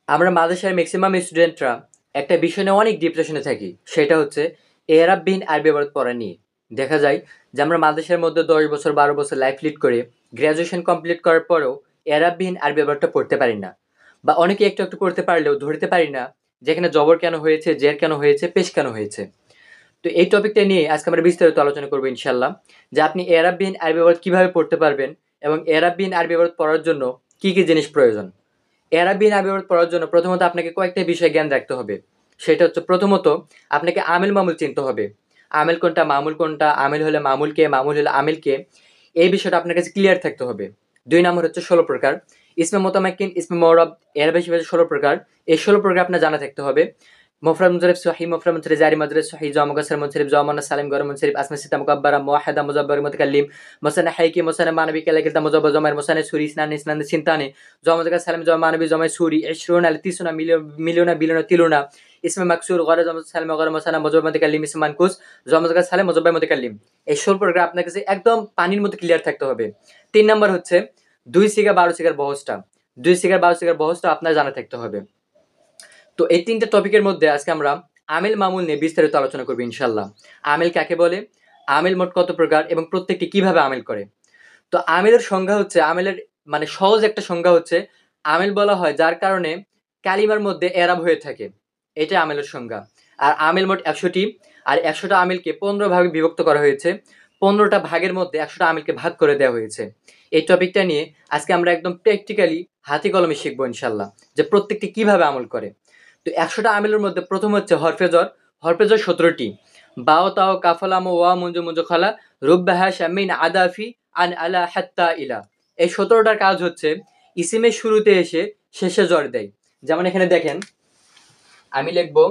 আমরা মাদ্রাসার ম্যাক্সিমাম স্টুডেন্টরা একটা বিষয় নিয়ে অনেক ডিপ্রেশনে থাকি, সেটা হচ্ছে এরাববিহীন আরবি ইবারত পড়া নিয়ে। দেখা যায় যে আমরা মাদ্রাসার মধ্যে 10 বছর 12 বছর লাইফ লিড করে গ্র্যাজুয়েশন কমপ্লিট করার পরেও এরাববিহীন আরবি ইবারতটা পড়তে পারি না, বা অনেকে একটু একটু পড়তে পারলেও ধরতে পারি না যেখানে জবর কেন হয়েছে, জের কেন হয়েছে, পেশ কেন হয়েছে। তো এই টপিকটা নিয়ে আজকে আমরা বিস্তারিত আলোচনা করবো ইনশাল্লাহ, যে আপনি এরাববিহীন আরবি ইবারত কিভাবে পড়তে পারবেন এবং এরাববিহীন আরবি ইবারত পড়ার জন্য কি কি জিনিস প্রয়োজন। এরাবিন আবিবর পড়ার জন্য প্রথমত আপনাকে কয়েকটা বিষয় জ্ঞান রাখতে হবে। সেটা হচ্ছে, প্রথমত আপনাকে আমিল মামুল চিনতে হবে। আমিল কোনটা, মামুল কোনটা, আমিল হলে মামুল কে, মামুল হলে আমিল কে, এই বিষয়টা আপনার কাছে ক্লিয়ার থাকতে হবে। 2 নম্বর হচ্ছে 16 প্রকার। ইসমে মোতামাক্কিন, ইসমে মুরাব, এর বেশি বেশি 16 প্রকার। এই 16 প্রকার আপনার জানা থাকতে হবে। মুফরাদ মুনসারিফ সহি, মুফরাদ মুনসারিফ জারি, মাদ্রাজ সহি, জমা মুকাসসার মুনসারিফ, জমা মুন্নাস সালিম, গয়র মুনসারিফ, আসমা সিতা মুকাব্বারা, মুওয়াহহাদা, মুযাব্বার, মুতাকাল্লিম, মুসান্না হাইকি, মুসান্না মানবী, কালাকিতা, মুযাব্বার, জমায়ের, মুসান্না সুরি, ইসনান, ইসনান সিনতানে, জমা মুজাক্কার সালিম, জমা মানবী, জমা সুরি, 20 আল 30 মিলিয়না বিলিয়না তিলুনা, ইসমে মাকসুর, গয়র জমা সালিম, গয়র মুসান্না, মুযাব্বার, মুতাকাল্লিম, ইসমে মানকুস, জমা মুজাক্কার সালিম, মুযাব্বার, মুতাকাল্লিম। এই 16 প্রকার আপনার কাছে একদম পানির মতো ক্লিয়ার থাকতে হবে। 3 নম্বর হচ্ছে 2 সিগা 12 সিগার বহজটা। 2 সিগার 12 সিগার বহজটা আপনার জানা থাকতে হবে। তো এই 3টে টপিকের মধ্যে আজকে আমরা আমিল মামুল নিয়ে বিস্তারিত আলোচনা করবো ইনশাল্লাহ। আমিল কাকে বলে, আমিল মোট কত প্রকার এবং প্রত্যেকটি কিভাবে আমিল করে। তো আমিলের সংজ্ঞা হচ্ছে, আমিলের মানে সহজ একটা সংজ্ঞা হচ্ছে, আমিল বলা হয় যার কারণে কালিমার মধ্যে এরাব হয়ে থাকে, এটা আমিলের সংজ্ঞা। আর আমিল মোট 100টি, আর 100টা আমিলকে 15 ভাগে বিভক্ত করা হয়েছে। 15টা ভাগের মধ্যে 100টা আমিলকে ভাগ করে দেওয়া হয়েছে। এই টপিকটা নিয়ে আজকে আমরা একদম প্র্যাকটিক্যালি হাতে কলমে শিখবো ইনশাল্লাহ, যে প্রত্যেকটি কিভাবে আমল করে। তো 100টা আমিলের মধ্যে প্রথম হচ্ছে হরফেজর। হরফেজর 17টি। বাও তাও কাফালাম ওয়া মুঞ্জু মুঞ্জু খালা রুব্বাহা শামিন আদাফি আন আলা হাত্তা ইলা। এই 17টার কাজ হচ্ছে ইসিমের শুরুতে এসে শেষে জ্বর দেয়। যেমন এখানে দেখেন, আমি লিখবো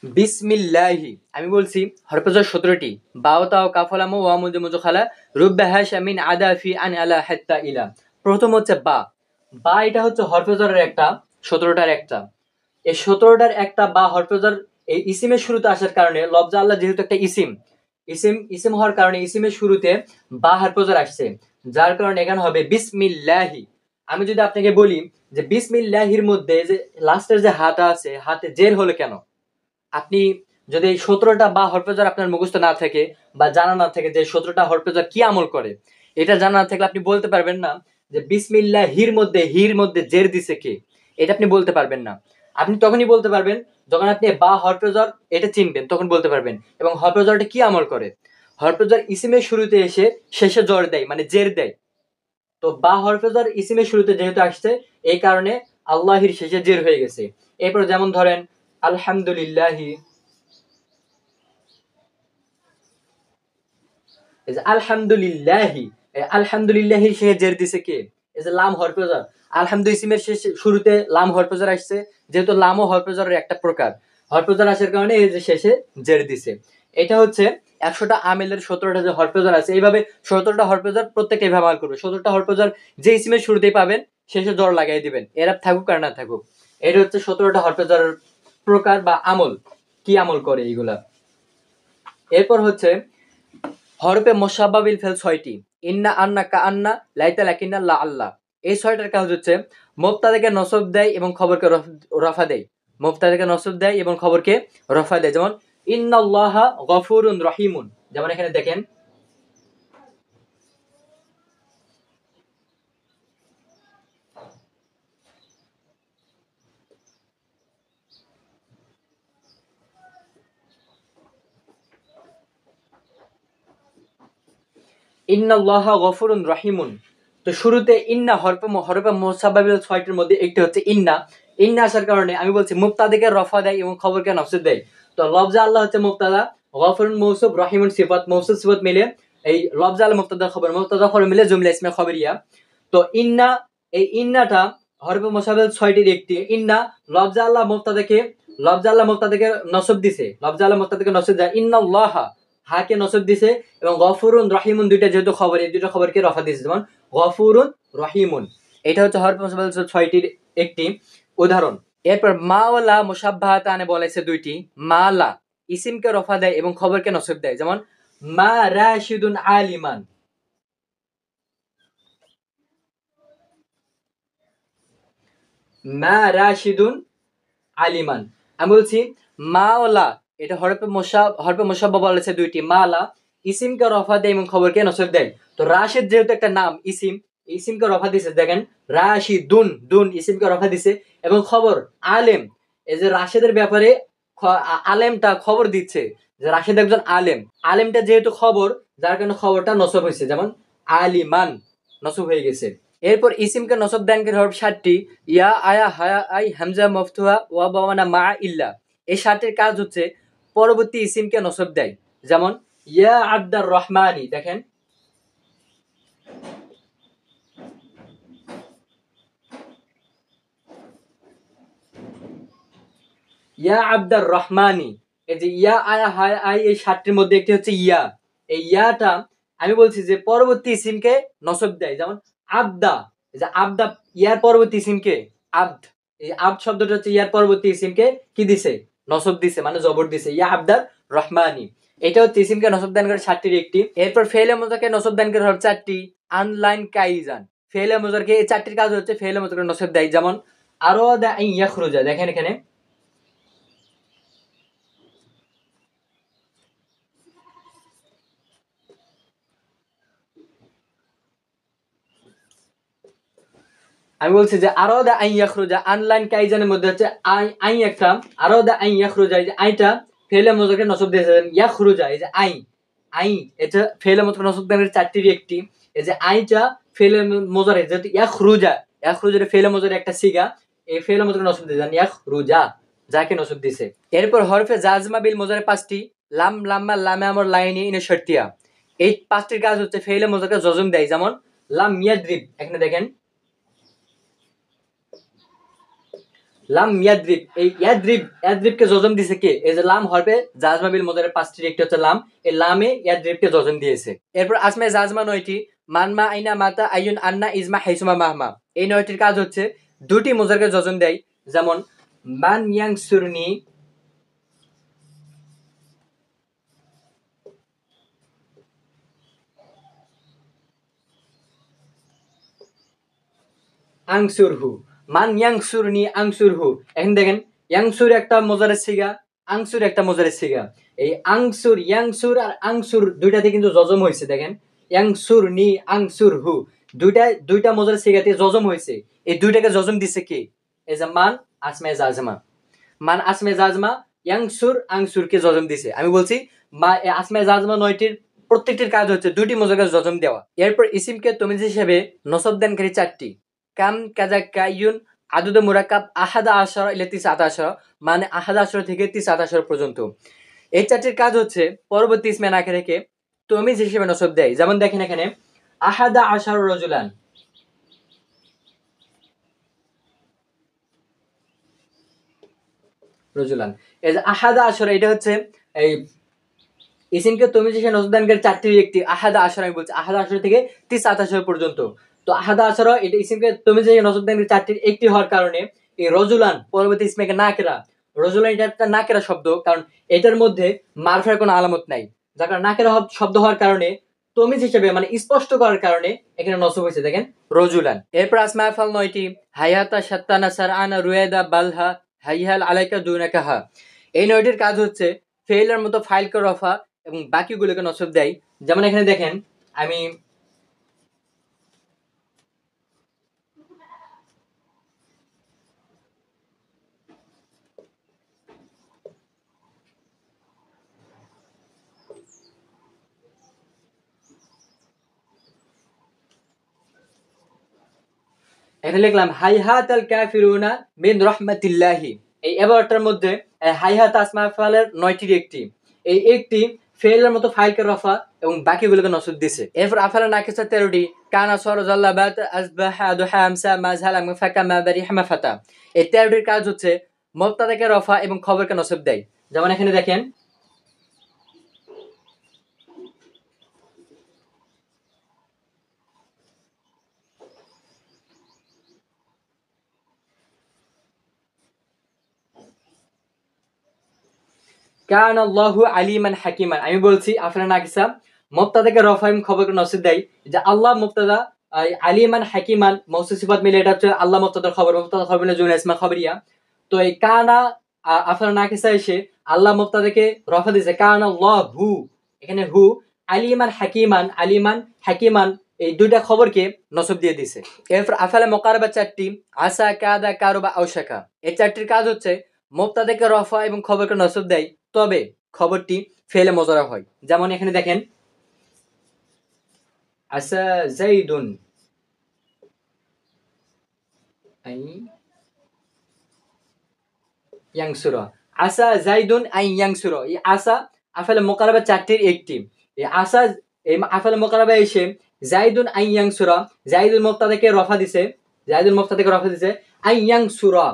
বিসমিল্লাহি, আমি বলছি হরফেজর 17টি। বাও তাও কাফালাম ওয়া মুঞ্জু মুঞ্জু খালা রুব্বাহা শামিন আদাফি আন আলা হাত্তা ইলা। প্রথম হচ্ছে বা। বা এটা হচ্ছে হরফেজরের একটা, 17টার একটা। এই 17টার একটা বা হরফেজর এই ইসিমের শুরুতে আসার কারণে, লফজা আল্লাহ যেহেতু একটা ইসিম, ইসিম ইসিম হওয়ার কারণে ইসিমের শুরুতে বা হরফেজর আসছে, যার কারণে এখানে হবে বিসমিল্লাহি। আমি যদি আপনাকে বলি যে বিসমিল্লাহির মধ্যে যে লাস্টের যে হাটা আছে, হাতে জের হলো কেন, আপনি যদি 17টা বা হরফেজর আপনার মুখস্থ না থাকে বা জানা না থাকে যে 17টা হরফেজর কি আমল করে, এটা জানা না থাকলে আপনি বলতে পারবেন না যে বিসমিল্লাহির মধ্যে হির মধ্যে জের দিছে কে, এটা আপনি বলতে পারবেন না। আপনি তখনই বলতে পারবেন যখন আপনি বা হরফেজর এটা চিনবেন, তখন বলতে পারবেন। এবং হরফেজরটা কি আমল করে, হরফেজর ইসিমের শুরুতে এসে শেষে জ্বর দেয়, মানে জের দেয়। তো বা হরফেজর ইসিমের শুরুতে যেহেতু আসছে, এই কারণে আল্লাহির শেষে জের হয়ে গেছে। এরপর যেমন ধরেন আলহামদুলিল্লাহি, এই যে আলহামদুলিল্লাহি, আলহামদুলিল্লাহির শেষে জের দিছে কে, এই যে লাম হরফেজর। আলহামদু ইসিমের শেষে শুরুতে লাম হরফেজর আসছে, যেহেতু লাম ও হরফেজরের একটা প্রকার, হরফেজর আসার কারণে এই যে শেষে জের দিছে। এটা হচ্ছে 100টা আমিলের 17টা যে হরফেজর আছে, এইভাবে 17টা হরফেজর প্রত্যেকে এইভাবে আমল করবে। 17টা হরফেজর যে ইসিমের শুরুতেই পাবেন শেষে জড় লাগাই দিবেন, এরা থাকুক আর না থাকুক। এটা হচ্ছে 17টা হরফেজরের প্রকার বা আমল, কি আমল করে এইগুলা। এরপর হচ্ছে হরফে মোসাব্বা বিল ফেল 6টি। ইন্না, আন্না, কা আন্না, লাইতা, লাকিন্না, লা আল্লাহ। এই 6টার কাজ হচ্ছে মুবতাদাকে নসব দেয় এবং খবরকে রফা দেয়। মুবতাদাকে নসব দেয় এবং খবরকে রফা দেয়। যেমন ইন্নাল্লাহা গফুরুন রহিমুন। যেমন এখানে দেখেন, ইন্নাল্লাহা গফুরুন রহিমুন। তো শুরুতে ইন্না হরফে মুসাব্বা বিল 6টির মধ্যে একটি হচ্ছে ইন্না। ইন্না আসার কারণে আমি বলছি মুবতাদাকে রফা দেয় এবং খবরকে নসব দেয়। তো লফজা আল্লাহ হচ্ছে মুবতাদা, গফুরুন মৌসুফ, রহিমুন সিফাত, মৌসুফ সিফাত মিলে এই লফজা আল্লাহ মুবতাদা খবর, মুবতাদা খবর মিলে জুমলা ইসমে খবরিয়া। তো ইন্না, এই ইন্নাটা হরফে মুসাব্বা বিল 6টির একটি। ইন্না লফজা আল্লাহ মুবতাদাকে নসব দিছে, লফজা আল্লাহ মুবতাদাকে নসব দেয়। ইন্নাল্লাহা হাকে নসব দিছে এবং গফুরুন রহিমুন দুইটা যেহেতু খবর, এই দুইটা খবরকে রফা দিছে। যেমন গফুরুন রহিমুন, এটা হচ্ছে হরফে মুসাব্বাহ 6টির একটি উদাহরণ। এরপর মা ও লা মুসাব্বাহাতানে বলেছে 2টি। মা লা ইসিমকে রফা দেয় এবং খবরকে নসব দেয়। যেমন মা রাশিদুন আলিমান, মা রাশিদুন আলিমান। আমি বলছি মা ও লা, এটা হরফে মুসাব্বা বলেছে দুইটি, মা লা ইসিমকে রফা দেয় এবং খবরকে নসব দেয়। তো রাশিদ যেহেতু একটা নাম, ইসিমকে রফা দিছে, দেখেন রাশিদুন, দুন ইসিমকে রফা দিছে, এবং খবর আলেম, এই যে রাশেদের ব্যাপারে আলেমটা খবর দিচ্ছে যে রাশেদ একজন আলেম, আলেমটা যেহেতু খবর, যার কারণে খবরটা নসব হয়েছে, যেমন আলিমান নসব হয়ে গেছে। এরপর ইসিমকে নসব দানকারী হরফ 7টি, ইয়া, আয়া, হায়া, আই, হামজা, মফতুহা, ওয়া, বাওয়ানা, মা, ইল্লা। এই 7টির কাজ হচ্ছে পরবর্তী ইসিমকে নসব দেয়, যেমন ইয়া আব্দার রহমানি, দেখেন ইয়া আব্দার রহমানি, এই যে ইয়া, আয়া, হায়া, আই, এই 7টির মধ্যে একটি হচ্ছে ইয়া। এই ইয়াটা আমি বলছি যে পরবর্তী ইসিমকে নসব দেয়, যেমন আবদা, এই যে আবদা, ইয়ার পরবর্তী ইসিমকে আব্দ, এই আব্দ শব্দটা হচ্ছে ইয়ার পরবর্তী ইসিমকে কি দিছে, নসব দিছে, মানে জবর দিছে, ইয়া আব্দার রহমানি। এটা হচ্ছে ইসিমকে নসব দান করে 7টির একটি। এরপর ফেলে মোজাকে নসব দান করে হচ্ছে 4টি, আনলাইন কাইজান। ফেলে মোজাকে এই 4টির কাজ হচ্ছে ফেলে মোজাকে নসব দেয়, যেমন আরো দা ইয়াখরুজা, দেখেন এখানে আমি বলছি যে আরো দা আই ইয়াখরুজা, আনলাইন কাইজানের মধ্যে হচ্ছে আই, আই একটা, আরো দা আই ইয়াখরুজা, এই যে আইটা ফেলে মোজাকে নসব দিয়েছেন, ইয়াখরুজা, এই যে আই, আই এটা ফেলে মোজাকে নসব দেন 4টির একটি। এই যে আইটা ফেলে মোজারে, যেহেতু ইয়াখরুজা, ইয়াখরুজা ফেলে মোজারে একটা সিগা, এই ফেলে মোজাকে নসব দিয়েছেন ইয়াখরুজা, যাকে নসব দিছে। এরপর হরফে জাজমা বিল মোজারে 5টি, লাম, লাম্মা, লামে আমর, লাইনি, ইনে শর্তিয়া। এই 5টির কাজ হচ্ছে ফেলে মোজাকে জজম দেয়, যেমন লাম ইয়াদ্রিব, এখানে দেখেন লাম ইয়াদ্রিব, এই ইয়াদ্রিবকে জজম দিয়েছে কে, এই যে লাম হরফে জাজমা বিল মোজারের 5টির একটি হচ্ছে লাম, এই লামে ইয়াদ্রিবকে জজম দিয়েছে। এরপর আসমায়ে জাজমা 9টি, মানমা, আইনা, মাতা, আইয়ুন, আন্না, ইজমা, হাইসুমা, মাহমা। এই 9টির কাজ হচ্ছে দুটি মোজারকে জজম দেয়, যেমন মান ইয়ানসুরনি, আংসুরহু, মান ইয়াংসুরনি, আংসুরহু। এখন দেখেন ইয়াংসুর একটা মোজারের সিগা, আংসুর একটা মোজারের সিগা, এই আংসুর, ইয়াংসুর আর আংসুর দুইটাতে কিন্তু জজম হয়েছে, দেখেন ইয়াংসুরনি, আংসুরহু, দুইটা মোজারের সিগাতে জজম হয়েছে। এই দুইটাকে জজম দিছে কি, এই যে মান আসমায়ে জাজমা, মান আসমায়ে জাজমা ইয়াংসুর আংসুরকে জজম দিছে। আমি বলছি মা আসমায়ে জাজমা 9টির প্রত্যেকটির কাজ হচ্ছে দুটি মোজারকে জজম দেওয়া। এরপর ইসিমকে তমিজ হিসেবে নসব দানকারী 4টি, কাম, কাজা, কাইয়ুন, আদুদ মুরাক্কাব, আহাদা আশরা ইলা তিসআতা আশরা, মানে আহাদা আশরা থেকে তিসআতা পর্যন্ত। এই 4টির কাজ হচ্ছে পরবর্তী ইসমে নাকিরাকে তমিজ হিসেবে নসব দেয়, যেমন দেখেন এখানে আহাদা আশার রাজুলান, রজুলান, এই যে আহাদা আশরা, এটা হচ্ছে এই ইসিমকে তমিজ হিসেবে নসব দানকারী 4টির একটি, আহাদা আশরা, আমি বলছি আহাদা আশরা থেকে তিসআতা পর্যন্ত। তো আহাদা আশরা এটা ইসিমকে তমিজ হিসেবে নসব দানকারী 4টির একটি হওয়ার কারণে এই রজুলান পরবর্তী ইসমে নাকিরা, রজুলান এটা একটা নাকিরা শব্দ, কারণ এটার মধ্যে মারফার কোনো আলামত নাই, যার কারণে নাকিরা শব্দ হওয়ার কারণে তমিজ হিসেবে মানে স্পষ্ট করার কারণে এখানে নসব হয়েছে, দেখেন রজুলান। এরপর আসমা আফআল 9টি, হায়াতা, শাত্তানা, সারআনা, রুয়াদা, বালহা, হাইহাল, আলাইকা, দুনাকাহা। এই 9টির কাজ হচ্ছে ফেইলের মতো ফাইলকে রফা এবং বাকিগুলোকে নসব দেয়, যেমন এখানে দেখেন আমি এখানে লিখলাম হাইহাতাল কাফিরুনা মিন রাহমাতিল্লাহি। এই এবারটার মধ্যে হাইহাত আসমা আফআলের 9টির একটি, এই একটি ফেলের মতো ফাইলকে রফা এবং বাকিগুলোকে নসব দিছে। এরপর আফআল নাকিসা 13টি, কানা, সরজাল্লাবাত, আসবাহা, দুহা, আমসা, মাজহাল, মাফাকা, মাবারিহ, মাফাতা। এই 13টির কাজ হচ্ছে মুবতাদাকে রফা এবং খবরকে নসব দেয়, যেমন এখানে দেখেন কান আল্লাহু আলিমান হাকিমান। আমি বলছি আফরা নাকিসা মুবতাদাকে রফা এবং খবরকে নসব দেয়, যে আল্লাহ মুবতাদা আলিমান হাকিমান মৌসুফ সিফাত মিলে এটা হচ্ছে আল্লাহ মুবতাদার খবর, মুবতাদার খবর মিলে জুমলা ইসমা খবরিয়া। তো এই কানা আফাল নাকিসা এসে আল্লাহ মুবতাদাকে রফা দিয়েছে কানা আল্লাহু, এখানে হু। আলিমান হাকিমান, আলিমান হাকিমান এই দুইটা খবরকে নসব দিয়ে দিছে। এরপর আফালে মুকাররাবা চারটি, আসা, কাদা, কারুবা, আওশাকা। এই চারটির কাজ হচ্ছে মুবতাদাকে রফা এবং খবরকে নসব দেয়, তবে খবরটি ফেলে মুজারা হয়। যেমন এখানে দেখেন আসা যাইদুন আই ইয়াংসুরা, আসা যাইদুন আই ইয়াংসুরা। এই আসা আফালে মুকাররাবা চারটির একটি। এই আসা এই আফালে মুকাররাবা এসে যাইদুন আই ইয়াংসুরা, যাইদুল মুবতাদাকে রফা দিছে, যাইদুল মুবতাদাকে রফা দিছে, আই ইয়াংসুরা,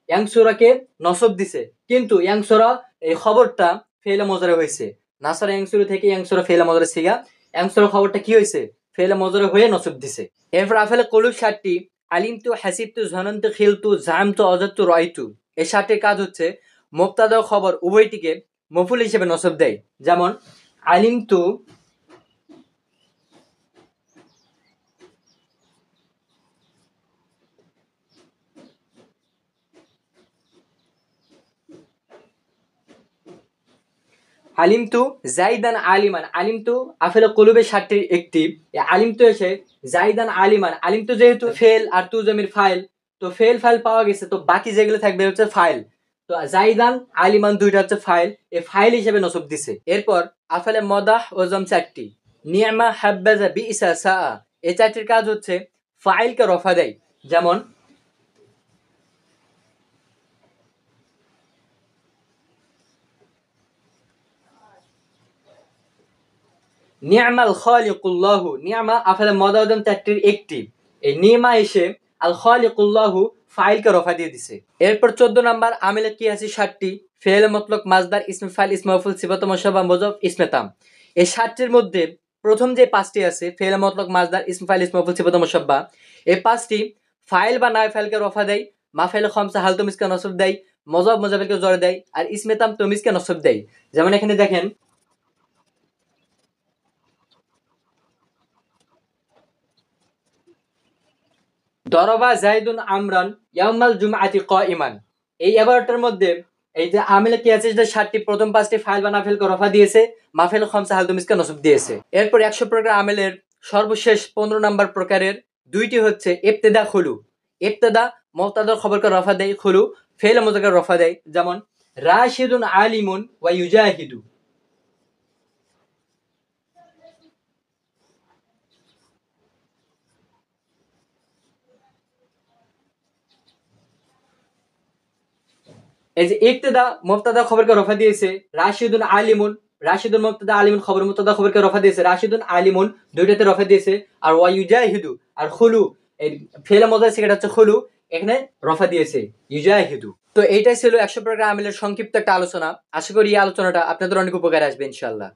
ইয়াংসুরাকে নসব দিছে। কিন্তু ইয়াংসুরা এই খবরটা ফেলে মুজারা হয়েছে। নাসারা ইয়াংসুরা থেকে ইয়াংসুরা ফেলে মুজারা সিগা, ইয়াংসুরা খবরটা কি হয়েছে? ফেলে মুজারা হয়ে নসব দিছে। এরপর আফালে কুলুব সাতটি, আলিমতু, হাসিবতু, জানান্তু, খিলতু, জামতু, আযাততু, রাআইতু। এই সাতটির কাজ হচ্ছে মুবতাদা ও খবর উভয়টিকে মফুল হিসেবে নসব দেয়। যেমন আলিমতু আলিমতু জাইদান আলিমান, আলিমতু আফেল কুলুবের সাতটির একটি। আলিমতু এসে জাইদান আলিমান, আলিমতু যেহেতু ফেল আর তু জমির ফাইল, তো ফেল ফাইল পাওয়া গেছে, তো বাকি যেগুলো থাকবে হচ্ছে ফাইল। তো জাইদান আলিমান দুইটা হচ্ছে ফাইল, এই ফাইল হিসেবে নসব দিছে। এরপর আফেলে মদাহ ও জম চারটি, নিয়ামা, হাব্বাজা, বিইসা, সাআ। এই চারটির কাজ হচ্ছে ফাইলকে রফা দেয়। যেমন নিয়ামাল খালিকুল্লাহু, নিয়ামা আফালে মদাদম চারটির একটি। এই নিমা এসে আল খালিকুল্লাহু ফাইলকে রফা দিয়ে দিছে। এরপর 14 নাম্বার আমিলে কি আছে সাতটি, ফেল মতলক, মাজদার, ইসমে ফাইল, ইসমে মাফউল, সিফাত মুশাব্বাহ, মুযাফ, ইসমে তাম। এই সাতটির মধ্যে প্রথম যে পাঁচটি আছে ফেল মতলক, মাজদার, ইসমে ফাইল, ইসমে মাফউল, সিফাত মুশাব্বাহ, এই পাঁচটি ফাইল বা নায় ফাইলকে রফা দেয়, মাফাইল খামসা হাল তুমিসকে নসব দেয়, মুযাফ মুযাফিরকে জর দেয়, আর ইসমে তাম তুমিসকে নসব দেয়। যেমন এখানে দেখেন দরবা জাইদুন আমরান ইয়াউমাল জুমআতি কাইমান। এই 11টার মধ্যে এই যে আমিলে কি আছে, যে সাতটি প্রথম পাঁচটি ফাইল বা নাফিলকে রফা দিয়েছে, মাফিল খামসা হাল তুমিসকে নসব দিয়েছে। এরপর 100 প্রকার আমিলের সর্বশেষ 15 নাম্বার প্রকারের দুইটি হচ্ছে ইবতিদা, খুলু। ইবতিদা মুবতাদার খবরকে রফা দেয়, খুলু ফেল মুজাক্কার রফা দেয়। যেমন রাশিদুন আলিমুন ওয়া ইউজাহিদু। এই যে ইবতিদা মুবতাদা খবরকে রফা দিয়েছে, রাশিদুন আলিমুন, রাশিদুন মুবতাদা, আলিমুন খবর, মুবতাদা খবরকে রফা দিয়েছে, রাশিদুন আলিমুন দুইটাতে রফা দিয়েছে। আর ওয়া ইউজাহিদু আর খুলু, এই ফেলে মুজাক্কার সেটা হচ্ছে খুলু, এখানে রফা দিয়েছে ইউজাহিদু। তো এইটাই ছিল 100 প্রকার আমিলের সংক্ষিপ্ত একটা আলোচনা। আশা করি এই আলোচনাটা আপনাদের অনেক উপকারে আসবে ইনশাআল্লাহ।